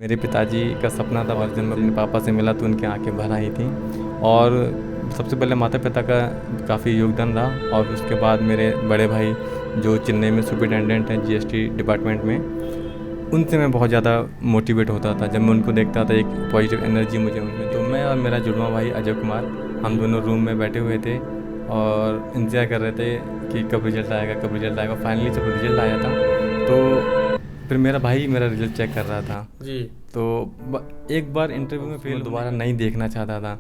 मेरे पिताजी का सपना था और जब मैं अपने पापा से मिला तो उनकी आंखें भर आई थी। और सबसे पहले माता पिता का काफ़ी योगदान रहा और उसके बाद मेरे बड़े भाई जो चेन्नई में सुपरिटेंडेंट हैं जीएसटी डिपार्टमेंट में, उनसे मैं बहुत ज़्यादा मोटिवेट होता था। जब मैं उनको देखता था एक पॉजिटिव एनर्जी मुझे उनमें। तो मैं और मेरा जुड़वा भाई अजय कुमार, हम दोनों रूम में बैठे हुए थे और इंतज़ार कर रहे थे कि कब रिज़ल्ट आएगा कब रिज़ल्ट आएगा। फाइनली जब रिज़ल्ट आया था तो फिर मेरा भाई मेरा रिज़ल्ट चेक कर रहा था। जी। तो एक बार इंटरव्यू में फेल दोबारा नहीं देखना चाहता था।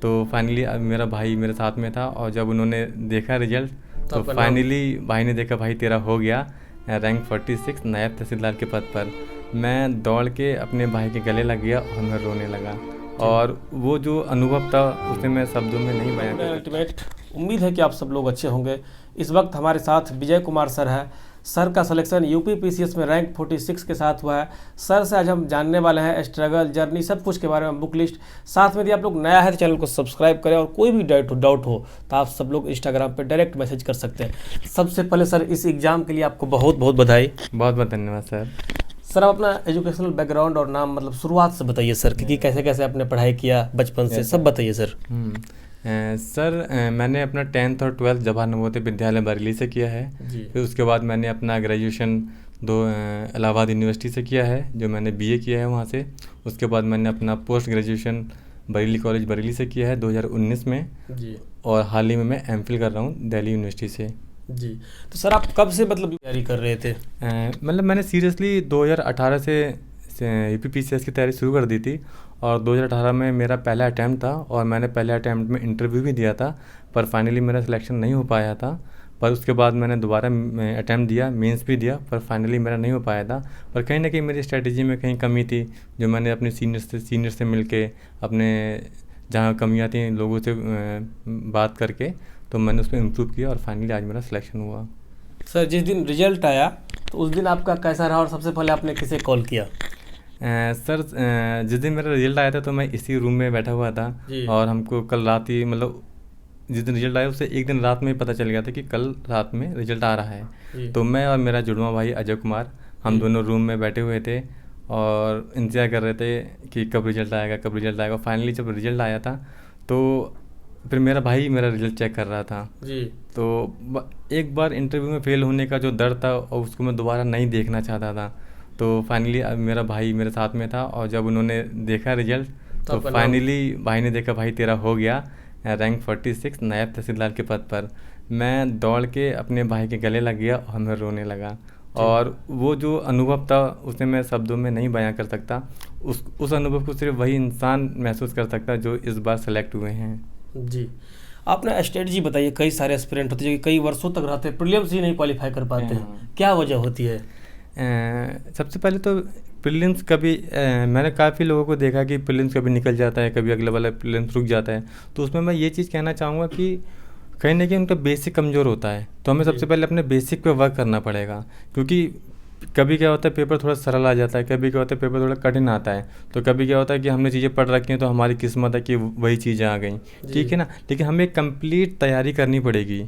तो फाइनली मेरा भाई मेरे साथ में था और जब उन्होंने देखा रिजल्ट तो फाइनली भाई ने देखा भाई तेरा हो गया रैंक 46 नायब तहसीलदार के पद पर। मैं दौड़ के अपने भाई के गले लग गया और मैं रोने लगा और वो जो अनुभव था उसे मैं शब्दों में नहीं बयां कर सकता। अल्टीमेट उम्मीद है कि आप सब लोग अच्छे होंगे। इस वक्त हमारे साथ विजय कुमार सर है। सर का सिलेक्शन यूपी पीसीएस में रैंक 46 के साथ हुआ है। सर से आज हम जानने वाले हैं स्ट्रगल जर्नी सब कुछ के बारे में, बुक लिस्ट। साथ में यदि आप लोग नया है तो चैनल को सब्सक्राइब करें और कोई भी डाउट हो तो आप सब लोग इंस्टाग्राम पे डायरेक्ट मैसेज कर सकते हैं। सबसे पहले सर इस एग्ज़ाम के लिए आपको बहुत बहुत बधाई। बहुत बहुत धन्यवाद सर। सर आप अपना एजुकेशनल बैकग्राउंड और नाम मतलब शुरुआत से बताइए सर कि कैसे कैसे आपने पढ़ाई किया बचपन से, सब बताइए सर। सर मैंने अपना 10th और 12th जवाहर नवोदय विद्यालय बरेली से किया है। फिर उसके बाद मैंने अपना ग्रेजुएशन इलाहाबाद यूनिवर्सिटी से किया है, जो मैंने बीए किया है वहाँ से। उसके बाद मैंने अपना post graduation Bareilly college Bareilly से किया है 2019 में जी। और हाल ही में मैं एमफिल कर रहा हूँ दिल्ली यूनिवर्सिटी से। जी। तो सर आप कब से मतलब तैयारी कर रहे थे? मतलब मैंने सीरियसली 2018 से यूपीपीसीएस की तैयारी शुरू कर दी थी और 2018 में मेरा पहला अटैम्प्ट था और मैंने पहले अटैम्प्ट में इंटरव्यू भी दिया था, पर फाइनली मेरा सिलेक्शन नहीं हो पाया था। पर उसके बाद मैंने दोबारा अटैम्प्ट दिया, मेंस भी दिया, पर फाइनली मेरा नहीं हो पाया था। पर कहीं ना कहीं मेरी स्ट्रेटजी में कहीं कमी थी, जो मैंने अपने सीनियर से मिल के अपने जहाँ कमियाँ थी लोगों से बात करके तो मैंने उस पर इम्प्रूव किया और फाइनली आज मेरा सिलेक्शन हुआ। सर जिस दिन रिजल्ट आया तो उस दिन आपका कैसा रहा और सबसे पहले आपने किसे कॉल किया? सर जिस दिन मेरा रिजल्ट आया था तो मैं इसी रूम में बैठा हुआ था और हमको कल रात ही मतलब जिस दिन रिजल्ट आया उससे एक दिन रात में ही पता चल गया था कि कल रात में रिजल्ट आ रहा है। तो मैं और मेरा जुड़वा भाई अजय कुमार, हम दोनों रूम में बैठे हुए थे और इंतज़ार कर रहे थे कि कब रिजल्ट आएगा कब रिजल्ट आएगा। फाइनली जब रिजल्ट आया था तो फिर मेरा भाई मेरा रिजल्ट चेक कर रहा था। जी। तो एक बार इंटरव्यू में फेल होने का जो डर था और उसको मैं दोबारा नहीं देखना चाहता था। तो फाइनली मेरा भाई मेरे साथ में था और जब उन्होंने देखा रिजल्ट तो फाइनली भाई ने देखा भाई तेरा हो गया रैंक 46 नायब तहसीलदार के पद पर। मैं दौड़ के अपने भाई के गले लग गया और मैं रोने लगा और वो जो अनुभव था उसे मैं शब्दों में नहीं बयां कर सकता। उस अनुभव को सिर्फ वही इंसान महसूस कर सकता जो इस बार सेलेक्ट हुए हैं। जी। आपने स्ट्रेटजी बताइए, कई सारे एस्पिरेंट होते हैं जो कई वर्षों तक रहते हैं, प्रीलिम्स ही नहीं क्वालिफाई कर पाते हैं, क्या वजह होती है? सबसे पहले तो प्रीलिम्स कभी मैंने काफ़ी लोगों को देखा कि प्रीलिम्स कभी निकल जाता है, कभी अगले वाला प्रीलिम्स रुक जाता है। तो उसमें मैं ये चीज़ कहना चाहूँगा कि कहीं ना कहीं उनका बेसिक कमज़ोर होता है, तो हमें सबसे पहले अपने बेसिक पे वर्क करना पड़ेगा। क्योंकि कभी क्या होता है पेपर थोड़ा सरल आ जाता है, कभी क्या होता है पेपर थोड़ा कठिन आता है। तो कभी क्या होता है कि हमने चीज़ें पढ़ रखी हैं तो हमारी किस्मत है कि वही चीज़ें आ गई, ठीक है ना। लेकिन हमें कंप्लीट तैयारी करनी पड़ेगी।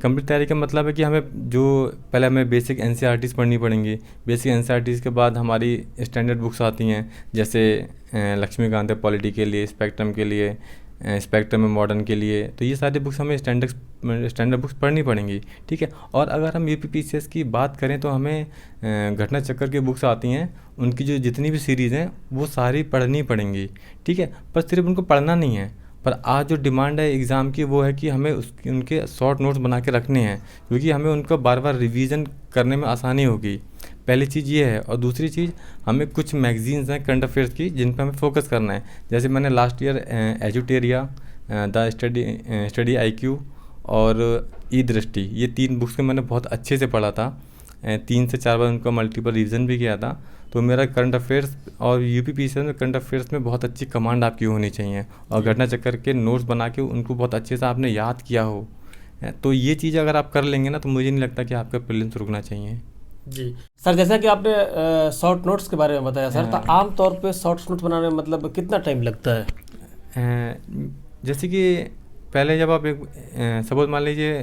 कंप्लीट तैयारी का मतलब है कि हमें जो पहले हमें बेसिक एनसीईआरटीज़ पढ़नी पड़ेंगी। बेसिक एनसीईआरटीज़ के बाद हमारी स्टैंडर्ड बुक्स आती हैं, जैसे लक्ष्मीकांत है पॉलिटी के लिए, स्पेक्ट्रम के लिए, स्पेक्ट्रम में मॉडर्न के लिए। तो ये सारी बुक्स हमें स्टैंडर्ड बुक्स पढ़नी पड़ेंगी, ठीक है। और अगर हम यूपीपीसीएस की बात करें तो हमें घटना चक्कर की बुक्स आती हैं, उनकी जो जितनी भी सीरीज़ हैं वो सारी पढ़नी पड़ेंगी, ठीक है। पर सिर्फ उनको पढ़ना नहीं है, पर आज जो डिमांड है एग्ज़ाम की वो है कि हमें उनके शॉर्ट नोट्स बना के रखने हैं, क्योंकि हमें उनको बार बार रिवीजन करने में आसानी होगी। पहली चीज़ ये है। और दूसरी चीज़ हमें कुछ मैगजीन्स हैं करंट अफेयर्स की जिन पर हमें फोकस करना है। जैसे मैंने लास्ट ईयर एजुटेरिया, द स्टडी IQ और ई दृष्टि, ये 3 बुक्स को मैंने बहुत अच्छे से पढ़ा था। 3 से 4 बार उनका मल्टीपल रिवीजन भी किया था। तो मेरा करंट अफेयर्स और यूपीपीसीएस में करंट अफेयर्स में बहुत अच्छी कमांड आपकी होनी चाहिए और घटना चक्कर के नोट्स बना के उनको बहुत अच्छे से आपने याद किया हो। तो ये चीज़ अगर आप कर लेंगे ना तो मुझे नहीं लगता कि आपका प्रीलिम्स रुकना चाहिए। जी सर, जैसा कि आपने शॉर्ट नोट्स के बारे में बताया सर, तो आम तौर पे शॉर्ट नोट्स बनाने में मतलब कितना टाइम लगता है? जैसे कि पहले जब आप एक सपोज मान लीजिए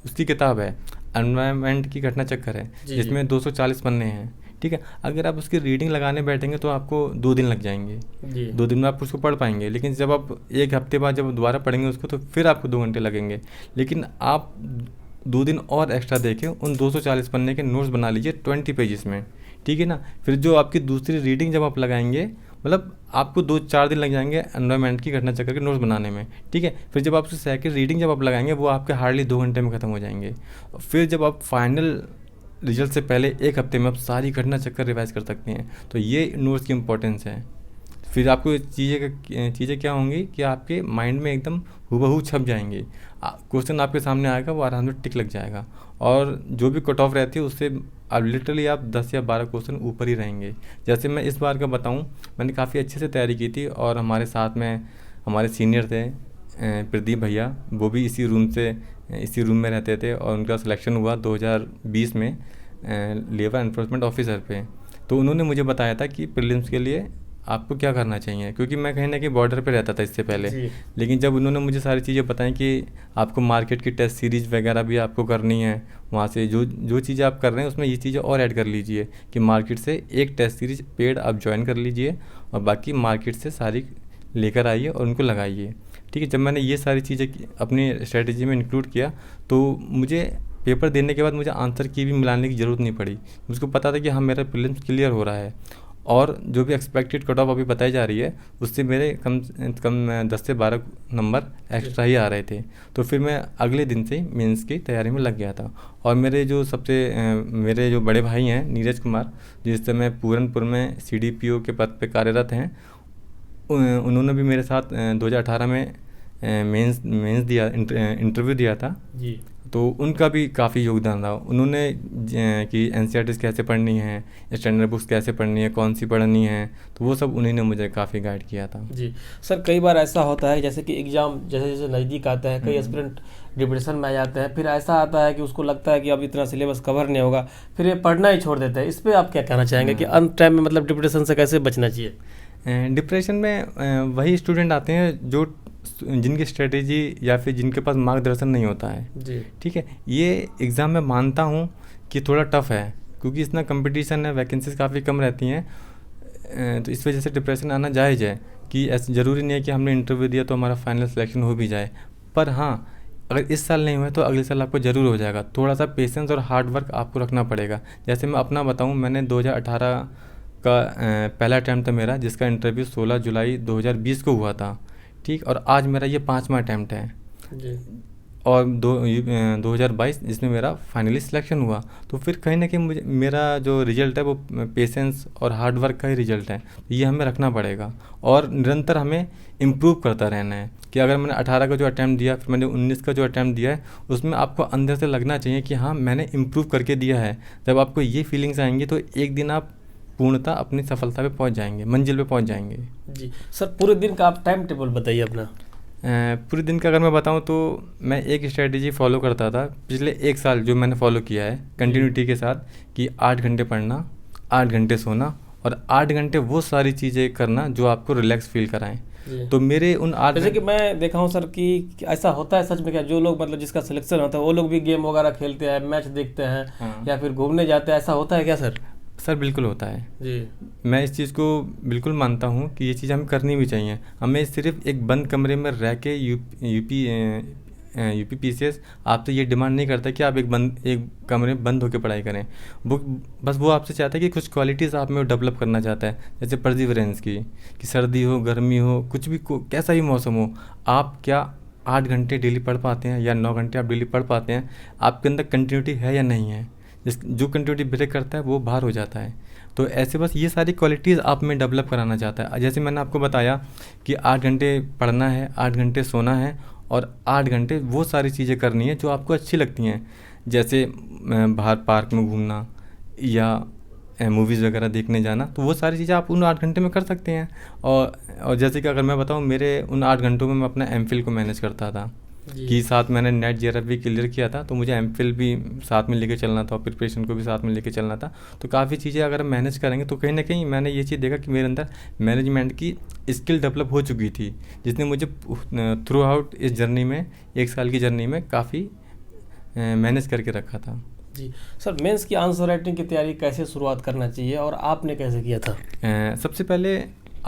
उसकी किताब है एनवायरनमेंट की घटना चक्कर है जिसमें 240 पन्ने हैं, ठीक है। अगर आप उसकी रीडिंग लगाने बैठेंगे तो आपको 2 दिन लग जाएंगे, जी 2 दिन में आप उसको पढ़ पाएंगे। लेकिन जब आप 1 हफ्ते बाद जब दोबारा पढ़ेंगे उसको तो फिर आपको 2 घंटे लगेंगे। लेकिन आप 2 दिन और एक्स्ट्रा देके उन 240 पन्ने के नोट्स बना लीजिए 20 पेजेस में, ठीक है ना। फिर जो आपकी दूसरी रीडिंग जब आप लगाएंगे, मतलब आपको 2-4 दिन लग जाएंगे एनवायरनमेंट की घटना चक्कर के नोट्स बनाने में, ठीक है। फिर जब आप उसकी सेकंड रीडिंग जब आप लगाएंगे वो आपके हार्डली 2 घंटे में ख़त्म हो जाएंगे। फिर जब आप फाइनल रिजल्ट से पहले 1 हफ्ते में आप सारी घटना चक्कर रिवाइज कर सकते हैं। तो ये नोट्स की इम्पोर्टेंस है। फिर आपको चीज़ें क्या होंगी कि आपके माइंड में एकदम हूबहू छप जाएंगे। क्वेश्चन आपके सामने आएगा, वो आराम से टिक लग जाएगा। और जो भी कट ऑफ रहती है उससे अब लिटरली आप 10 या 12 क्वेश्चन ऊपर ही रहेंगे। जैसे मैं इस बार का बताऊं, मैंने काफ़ी अच्छे से तैयारी की थी और हमारे साथ में हमारे सीनियर थे प्रदीप भैया, वो भी इसी रूम में रहते थे और उनका सिलेक्शन हुआ 2020 में लेबर एनफोर्समेंट ऑफिसर पे। तो उन्होंने मुझे बताया था कि प्रीलिम्स के लिए आपको क्या करना चाहिए, क्योंकि मैं कहीं ना कहीं बॉर्डर पे रहता था इससे पहले। लेकिन जब उन्होंने मुझे सारी चीज़ें बताई कि आपको मार्केट की टेस्ट सीरीज़ वगैरह भी आपको करनी है, वहाँ से जो चीज़ें आप कर रहे हैं उसमें ये चीज़ें और ऐड कर लीजिए कि मार्केट से एक टेस्ट सीरीज पेड आप ज्वाइन कर लीजिए और बाकी मार्केट से सारी लेकर आइए और उनको लगाइए, ठीक है। जब मैंने ये सारी चीज़ें अपनी स्ट्रेटेजी में इंक्लूड किया तो मुझे पेपर देने के बाद मुझे आंसर की भी मिलाने की ज़रूरत नहीं पड़ी। मुझको पता था कि हाँ मेरा प्रीलिम्स क्लियर हो रहा है और जो भी एक्सपेक्टेड कट ऑफ अभी बताई जा रही है उससे मेरे कम से कम 10 से 12 नंबर एक्स्ट्रा ही आ रहे थे। तो फिर मैं अगले दिन से ही मेंस की तैयारी में लग गया था। और मेरे जो बड़े भाई हैं नीरज कुमार, जो इस समय पूरनपुर में CDPO के पद पे कार्यरत हैं, उन्होंने भी मेरे साथ 2018 में मेंस दिया, इंटरव्यू दिया था जी। तो उनका भी काफ़ी योगदान रहा। उन्होंने कि NCERTs कैसे पढ़नी है, स्टैंडर्ड बुक्स कैसे पढ़नी है, कौन सी पढ़नी है, तो वो सब उन्हीं ने मुझे काफ़ी गाइड किया था। जी सर, कई बार ऐसा होता है जैसे कि एग्ज़ाम जैसे जैसे नज़दीक आता है, कई एस्पिरेंट डिप्रेशन में आ जाते हैं, फिर ऐसा आता है कि उसको लगता है कि अब इतना सिलेबस कवर नहीं होगा, फिर ये पढ़ना ही छोड़ देते हैं। इस पर आप क्या कहना चाहेंगे कि अंत टाइम में मतलब डिप्रेशन से कैसे बचना चाहिए? डिप्रेशन में वही स्टूडेंट आते हैं जो जिनकी स्ट्रेटेजी या फिर जिनके पास मार्गदर्शन नहीं होता है जी। ठीक है। ये एग्ज़ाम मैं मानता हूँ कि थोड़ा टफ है क्योंकि इतना कंपटीशन है, वैकेंसीज काफ़ी कम रहती हैं, तो इस वजह से डिप्रेशन आना जायज़ है कि ऐसा ज़रूरी नहीं है कि हमने इंटरव्यू दिया तो हमारा फाइनल सिलेक्शन हो भी जाए। पर हाँ, अगर इस साल नहीं हुआ तो अगले साल आपको ज़रूर हो जाएगा। थोड़ा सा पेशेंस और हार्ड वर्क आपको रखना पड़ेगा। जैसे मैं अपना बताऊँ, मैंने 2018 का पहला अटैम्प्ट था मेरा, जिसका इंटरव्यू 16 जुलाई 2020 को हुआ था, ठीक। और आज मेरा ये 5वां अटैम्प्ट है जी। और 2022 जिसमें मेरा फाइनली सिलेक्शन हुआ। तो फिर कहीं ना कहीं मुझे मेरा जो रिज़ल्ट है वो पेशेंस और हार्ड वर्क का ही रिज़ल्ट है। ये हमें रखना पड़ेगा और निरंतर हमें इम्प्रूव करता रहना है कि अगर मैंने 18 का जो अटैम्प्ट दिया, फिर मैंने 19 का जो अटैम्प्ट दिया है, उसमें आपको अंदर से लगना चाहिए कि हाँ मैंने इम्प्रूव करके दिया है। जब आपको ये फीलिंग्स आएंगी तो एक दिन आप पूर्णतः अपनी सफलता पे पहुंच जाएंगे, मंजिल पे पहुंच जाएंगे। जी सर, पूरे दिन का आप टाइम टेबल बताइए अपना। पूरे दिन का अगर मैं बताऊं तो मैं एक स्ट्रेटेजी फॉलो करता था पिछले 1 साल, जो मैंने फॉलो किया है कंटिन्यूटी के साथ, कि 8 घंटे पढ़ना, 8 घंटे सोना और 8 घंटे वो सारी चीज़ें करना जो आपको रिलैक्स फील कराएं। तो मेरे उन 8 जैसे कि मैं देखा हूँ सर कि ऐसा होता है सच में क्या, जो लोग मतलब जिसका सिलेक्शन होता है वो लोग भी गेम वगैरह खेलते हैं, मैच देखते हैं, हाँ। या फिर घूमने जाते हैं, ऐसा होता है क्या सर? सर बिल्कुल होता है जी। मैं इस चीज़ को बिल्कुल मानता हूँ कि ये चीज़ हमें करनी भी चाहिए। हमें सिर्फ एक बंद कमरे में रह के यूपी PCS आपसे ये डिमांड नहीं करता कि आप एक कमरे में बंद होकर पढ़ाई करें। वो आपसे चाहता है कि कुछ क्वालिटीज़ आप में डेवलप करना चाहता है, जैसे परसिवरेंस की, कि सर्दी हो, गर्मी हो, कुछ भी कैसा भी मौसम हो, आप क्या 8 घंटे डेली पढ़ पाते हैं या 9 घंटे आप डेली पढ़ पाते हैं, आपके अंदर कंटिन्यूटी है या नहीं है। जो कंटिन्यूटी ब्रेक करता है वो बाहर हो जाता है। तो ऐसे बस ये सारी क्वालिटीज़ आप में डेवलप कराना चाहता है। जैसे मैंने आपको बताया कि 8 घंटे पढ़ना है, 8 घंटे सोना है और 8 घंटे वो सारी चीज़ें करनी है जो आपको अच्छी लगती हैं, जैसे बाहर पार्क में घूमना या मूवीज़ वगैरह देखने जाना। तो वो सारी चीज़ें आप उन 8 घंटे में कर सकते हैं। और जैसे कि अगर मैं बताऊँ, मेरे उन 8 घंटों में मैं अपना MPhil को मैनेज करता था कि साथ मैंने नेट JRF भी क्लियर किया था, तो मुझे MPhil भी साथ में लेके चलना था और प्रिपरेशन को भी साथ में लेके चलना था। तो काफ़ी चीज़ें अगर मैनेज करेंगे तो कहीं ना कहीं मैंने ये चीज़ देखा कि मेरे अंदर मैनेजमेंट की स्किल डेवलप हो चुकी थी, जिसने मुझे थ्रू आउट इस जर्नी में, 1 साल की जर्नी में काफ़ी मैनेज करके रखा था। जी सर, मेंस की आंसर राइटिंग की तैयारी कैसे शुरुआत करना चाहिए और आपने कैसे किया था? सबसे पहले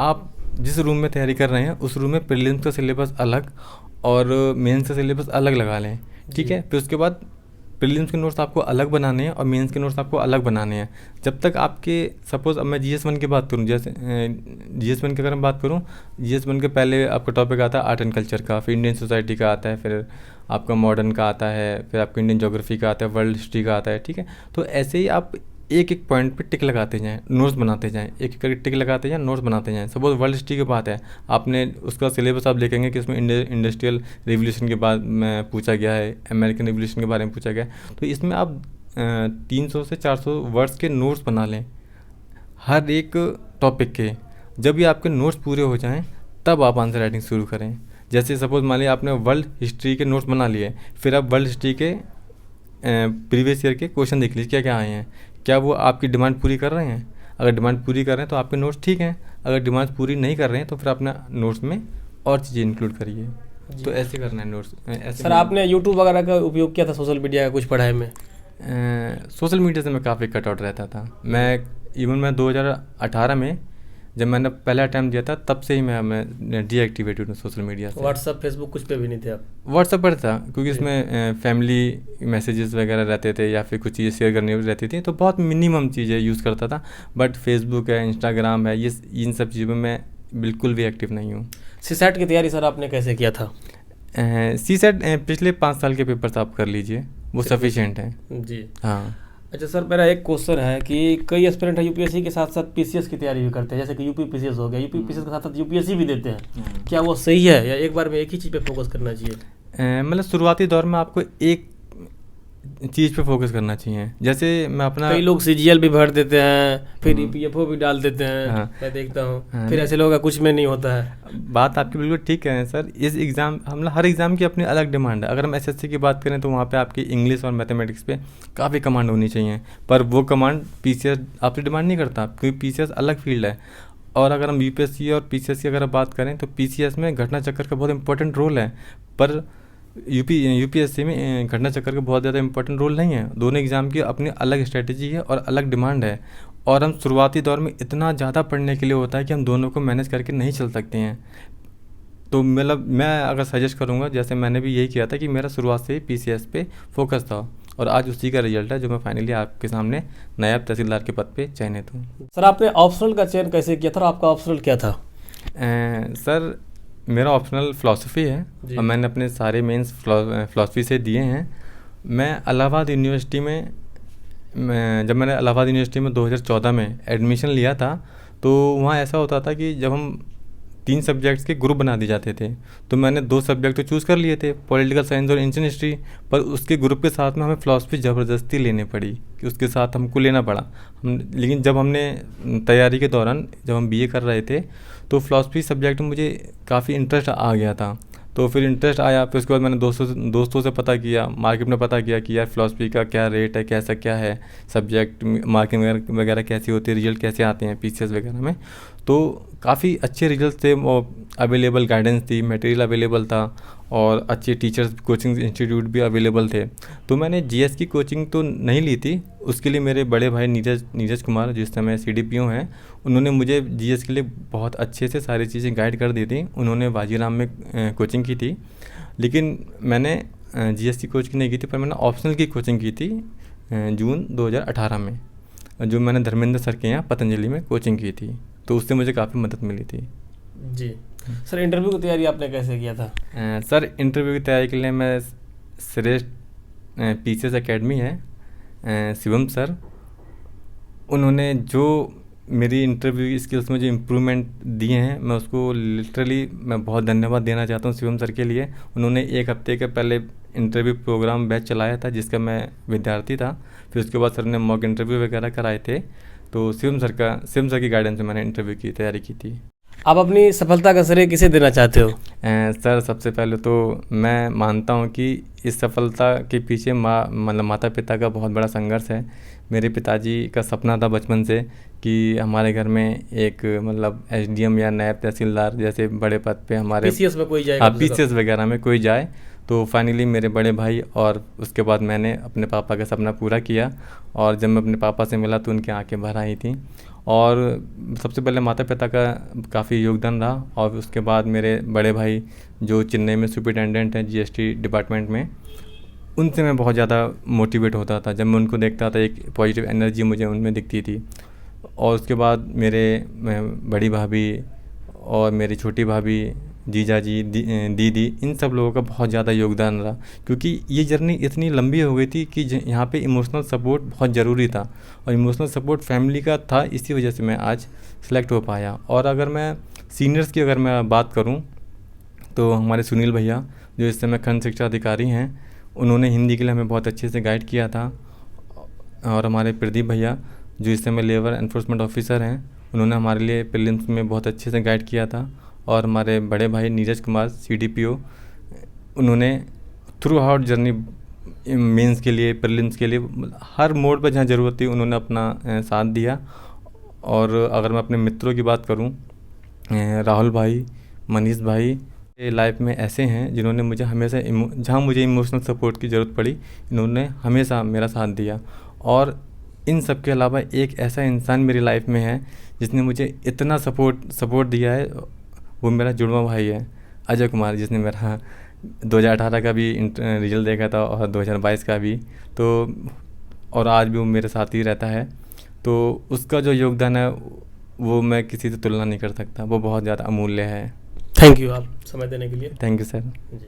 आप जिस रूम में तैयारी कर रहे हैं उस रूम में प्रीलिम्स का सिलेबस अलग और मेंस का सिलेबस अलग लगा लें, ठीक जी। है। फिर उसके बाद प्रीलिम्स के नोट्स आपको अलग बनाने हैं और मेंस के नोट्स आपको अलग बनाने हैं। जब तक आपके सपोज़ अब मैं GS1 की बात करूँ, जैसे GS1 की अगर मैं बात करूँ, GS1 के पहले आपका टॉपिक आता है आर्ट एंड कल्चर का, फिर इंडियन सोसाइटी का आता है, फिर आपका मॉडर्न का आता है, फिर आपका इंडियन ज्योग्राफी का आता है, वर्ल्ड हिस्ट्री का आता है, ठीक है। तो ऐसे ही आप एक एक पॉइंट पे टिक लगाते जाएं, नोट्स बनाते जाएं, एक एक करके टिक लगाते जाएं, नोट्स बनाते जाएं। सपोज वर्ल्ड हिस्ट्री की बात है, आपने उसका सिलेबस आप देखेंगे कि उसमें इंडस्ट्रियल रिवोल्यूशन के बाद में पूछा गया है, अमेरिकन रिवोल्यूशन के बारे में पूछा गया है। तो इसमें आप 300 से 400 वर्ड्स के नोट्स बना लें हर एक टॉपिक के। जब ये आपके नोट्स पूरे हो जाएं तब आप आंसर राइटिंग शुरू करें। जैसे सपोज मान लिया आपने वर्ल्ड हिस्ट्री के नोट्स बना लिए, फिर आप वर्ल्ड हिस्ट्री के प्रीवियस ईयर के क्वेश्चन देख लीजिए क्या क्या आए हैं, क्या वो आपकी डिमांड पूरी कर रहे हैं। अगर डिमांड पूरी कर रहे हैं तो आपके नोट्स ठीक हैं, अगर डिमांड पूरी नहीं कर रहे हैं तो फिर अपना नोट्स में और चीज़ें इंक्लूड करिए। तो ऐसे करना है नोट्स ऐसे। सर, आपने यूट्यूब वगैरह का उपयोग किया था सोशल मीडिया का कुछ पढ़ाई में? सोशल मीडिया से मैं काफ़ी कट आउट रहता था। मैं 2018 में जब मैंने पहला अटैम्प्ट दिया था तब से ही मैं डीएक्टिवेटेड हूँ सोशल मीडिया से। व्हाट्सअप, फेसबुक कुछ पे भी नहीं थे आप? व्हाट्सअप पर था क्योंकि इसमें फैमिली मैसेजेस वगैरह रहते थे या फिर कुछ चीज़ें शेयर करनी रहती थी, तो बहुत मिनिमम चीज़ें यूज़ करता था। बट फेसबुक है, इंस्टाग्राम है, ये इन सब चीज़ों में मैं बिल्कुल भी एक्टिव नहीं हूँ। सीसैट की तैयारी सर आपने कैसे किया था? सीसैट पिछले 5 साल के पेपर्स आप कर लीजिए, वो सफिशिएंट है। जी हाँ। अच्छा सर, मेरा एक क्वेश्चन है कि कई एस्पिरेंट है यूपीएससी के साथ साथ पीसीएस की तैयारी भी करते हैं, जैसे कि यूपी पीसीएस हो गया, यूपी पीसीएस के साथ साथ यूपीएससी भी देते हैं। क्या वो सही है या एक बार में एक ही चीज़ पे फोकस करना चाहिए? मतलब शुरुआती दौर में आपको एक चीज़ पे फोकस करना चाहिए। जैसे मैं अपना, कई लोग सीजीएल भी भर देते हैं, फिर ईपीएफओ भी डाल देते हैं। हाँ। मैं देखता हूँ हाँ। फिर ऐसे लोगों का कुछ में नहीं होता है। बात आपकी बिल्कुल ठीक है सर। इस एग्ज़ाम हर एग्ज़ाम की अपनी अलग डिमांड है। अगर हम एसएससी की बात करें तो वहाँ पे आपकी इंग्लिश और मैथमेटिक्स पे काफ़ी कमांड होनी चाहिए, पर वो कमांड पीसीएस आपसे डिमांड नहीं करता क्योंकि पीसीएस अलग फील्ड है। और अगर हम यूपीएससी और पीसीएस की अगर बात करें तो पीसीएस में घटना चक्कर का बहुत इंपॉर्टेंट रोल है, पर यूपीएससी में घटना चक्कर का बहुत ज़्यादा इंपॉर्टेंट रोल नहीं है। दोनों एग्ज़ाम की अपनी अलग स्ट्रेटेजी है और अलग डिमांड है, और हम शुरुआती दौर में इतना ज़्यादा पढ़ने के लिए होता है कि हम दोनों को मैनेज करके नहीं चल सकते हैं। तो मतलब मैं अगर सजेस्ट करूँगा, जैसे मैंने भी यही किया था कि मेरा शुरुआत से ही पीसीएस पे फोकस था, और आज उसी का रिजल्ट है जो मैं फाइनली आपके सामने नायब तहसीलदार के पद पे चयनित हूँ। सर, आपने ऑप्शनल का चयन कैसे किया था और आपका ऑप्शनल क्या था? सर, मेरा ऑप्शनल फ़िलासफ़ी है और मैंने अपने सारे मेंस फ़िलासफ़ी से दिए हैं। मैं इलाहाबाद यूनिवर्सिटी में जब मैंने इलाहाबाद यूनिवर्सिटी में 2014 में एडमिशन लिया था, तो वहाँ ऐसा होता था कि जब हम 3 सब्जेक्ट्स के ग्रुप बना दिए जाते थे, तो मैंने 2 सब्जेक्ट तो चूज़ कर लिए थे, पॉलिटिकल साइंस और एंशिएंट हिस्ट्री, पर उसके ग्रुप के साथ में हमें फ़िलासफ़ी ज़बरदस्ती लेनी पड़ी कि उसके साथ हमको लेना पड़ा। लेकिन जब हमने तैयारी के दौरान जब हम बीए कर रहे थे तो फ़िलासफ़ी सब्जेक्ट में मुझे काफ़ी इंटरेस्ट आ गया था। तो फिर इंटरेस्ट आया, फिर उसके बाद मैंने दोस्तों से पता किया, मार्केट में पता किया कि यार फ़िलासफ़ी का क्या रेट है, कैसा क्या है सब्जेक्ट, मार्किंग वगैरह कैसी होती है, रिजल्ट कैसे आते हैं पीसीएस वगैरह में। तो काफ़ी अच्छे रिजल्ट थे, अवेलेबल गाइडेंस थी, मटेरियल अवेलेबल था, और अच्छे टीचर्स कोचिंग इंस्टीट्यूट भी अवेलेबल थे। तो मैंने जीएस की कोचिंग तो नहीं ली थी, उसके लिए मेरे बड़े भाई नीरज कुमार जिस समय सीडीपीओ हैं, उन्होंने मुझे जीएस के लिए बहुत अच्छे से सारी चीज़ें गाइड कर दी थी। उन्होंने वाजीराम में कोचिंग की थी, लेकिन मैंने जीएस की कोचिंग नहीं की थी, पर मैंने ऑप्शनल की कोचिंग की थी जून 2018 में, जो मैंने धर्मेंद्र सर के यहाँ पतंजलि में कोचिंग की थी, तो उससे मुझे काफ़ी मदद मिली थी। जी सर, इंटरव्यू की तैयारी आपने कैसे किया था? सर, इंटरव्यू की तैयारी के लिए मैं श्रेष्ठ पीसीएस एकेडमी है, शिवम सर, उन्होंने जो मेरी इंटरव्यू स्किल्स में जो इम्प्रूवमेंट दिए हैं, मैं उसको लिटरली मैं बहुत धन्यवाद देना चाहता हूँ शिवम सर के लिए। उन्होंने 1 हफ्ते के पहले इंटरव्यू प्रोग्राम बैच चलाया था जिसका मैं विद्यार्थी था, फिर उसके बाद सर ने मॉक इंटरव्यू वगैरह कराए थे, तो शिवम सर की गाइडेंस में मैंने इंटरव्यू की तैयारी की थी। आप अपनी सफलता का श्रेय किसे देना चाहते हो? सर, सबसे पहले तो मैं मानता हूँ कि इस सफलता के पीछे माता पिता का बहुत बड़ा संघर्ष है। मेरे पिताजी का सपना था बचपन से कि हमारे घर में एक मतलब एसडीएम या नायब तहसीलदार जैसे बड़े पद पे हमारे पीसीएस में कोई जाए, पीसीएस वगैरह में कोई जाए। तो फाइनली मेरे बड़े भाई और उसके बाद मैंने अपने पापा का सपना पूरा किया। और जब मैं अपने पापा से मिला तो उनकी आंखें भर आई थी। और सबसे पहले माता पिता का काफ़ी योगदान रहा, और उसके बाद मेरे बड़े भाई जो चेन्नई में सुपरिटेंडेंट हैं जीएसटी डिपार्टमेंट में, उनसे मैं बहुत ज़्यादा मोटिवेट होता था। जब मैं उनको देखता था एक पॉजिटिव एनर्जी मुझे उनमें दिखती थी। और उसके बाद मेरे बड़ी भाभी और मेरी छोटी भाभी, जीजा जी, दीदी, इन सब लोगों का बहुत ज़्यादा योगदान रहा, क्योंकि ये जर्नी इतनी लंबी हो गई थी कि यहाँ पे इमोशनल सपोर्ट बहुत ज़रूरी था। और इमोशनल सपोर्ट फैमिली का था, इसी वजह से मैं आज सेलेक्ट हो पाया। और अगर मैं सीनियर्स की अगर मैं बात करूँ तो हमारे सुनील भैया जो इस समय खंड शिक्षा अधिकारी हैं, उन्होंने हिंदी के लिए हमें बहुत अच्छे से गाइड किया था। और हमारे प्रदीप भैया जो इस समय लेबर एनफोर्समेंट ऑफिसर हैं, उन्होंने हमारे लिए प्रीलिम्स में बहुत अच्छे से गाइड किया था। और हमारे बड़े भाई नीरज कुमार सीडीपीओ, उन्होंने थ्रू आउट जर्नी मेंस के लिए, प्रीलिम्स के लिए, हर मोड़ पर जहाँ ज़रूरत थी उन्होंने अपना साथ दिया। और अगर मैं अपने मित्रों की बात करूं, राहुल भाई, मनीष भाई, ये लाइफ में ऐसे हैं जिन्होंने मुझे हमेशा जहाँ मुझे इमोशनल सपोर्ट की ज़रूरत पड़ी, इन्होंने हमेशा मेरा साथ दिया। और इन सब के अलावा एक ऐसा इंसान मेरी लाइफ में है जिसने मुझे इतना सपोर्ट दिया है, वो मेरा जुड़वा भाई है अजय कुमार, जिसने मेरा 2018 का भी रिजल्ट देखा था और 2022 का भी। तो और आज भी वो मेरे साथ ही रहता है। तो उसका जो योगदान है वो मैं किसी से तुलना नहीं कर सकता, वो बहुत ज़्यादा अमूल्य है। थैंक यू आप समय देने के लिए। Thank you sir. जी।